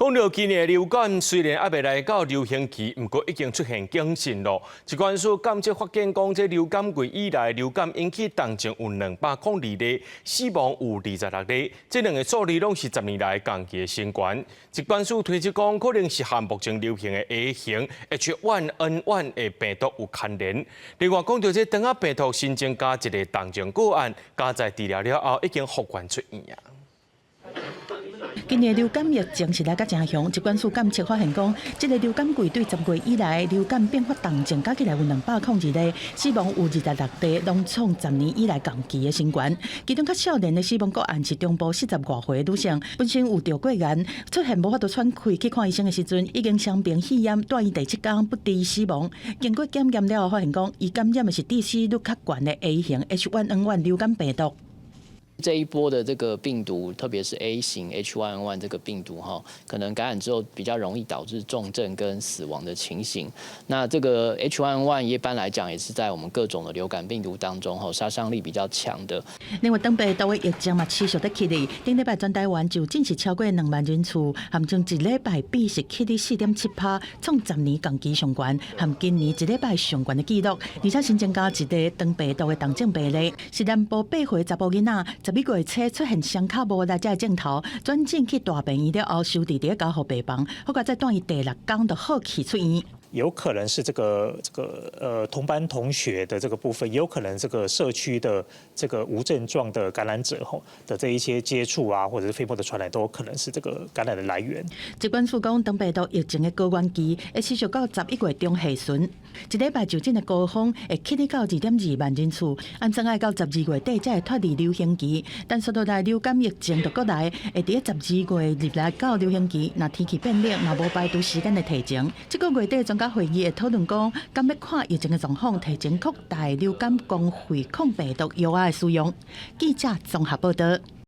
讲到今年的流感虽然还未来到流行期，不过已经出现警讯咯。疾管署监测发现讲，这流感季以来，流感引起重症有202例，死亡有26例，这两个数字拢是10年来同期的新高。疾管署推测讲，可能是和目前流行的 A 型 H1N1 的病毒有牵连。另外，讲到这肠仔病毒新增加一个重症个案，加在治疗了后已经复原出院啊。 今年流感疫情是来甲正凶，疾管署监测发现讲，这个流感季对10月以来流感并发重症加起来有202例，死亡有26例，拢创10年以来同期的新高。其中较少年的死亡个案是中部40多岁的女性，本身有着过癌，出现无法度喘气去看医生的时阵，已经双病肺炎，住院第7天不治死亡。经过检验了后，发现讲，伊感染的是致死率较高的 A 型 H1N1 流感病毒。 这一波的这个病毒，特别是 A 型 H1N1 这个病毒哈，可能感染之后比较容易导致重症跟死亡的情形。那这个 H1N1 一般来讲也是在我们各种的流感病毒当中哈，杀伤力比较强的。另外，东北都的疫情嘛持续在起哩，顶礼拜全台湾就诊是超过2万人次，含将一礼拜比是起哩4.7%，创10年同期上悬，含今年一礼拜上悬的记录。而且新增加一个东北都的重症病例，是南部8岁查甫囡仔。 11月初出现双脚无力这镜头，转诊去大病院了后，收治伫9号病房，后来再转伊第6天就好起出院。 有可能是这个同班同学的这个部分，也有可能这个社区的这个无症状的感染者的这一些接触啊，或者是飞沫的传染，都有可能是这个感染的来源。疾管署讲，东北都疫情的高原期会持续到11月中下旬，一礼拜就诊的高峰会起哩到2.2万人次，按怎爱到12月底才会脱离流行期，但速度来流感疫情就过来，会伫12月入来到流行期，若天气变冷，嘛无排除时间的提前。这个月底专家会议会讨论讲，敢要看疫情的状况，提前扩大流感公费抗病毒药的使用。记者综合报道。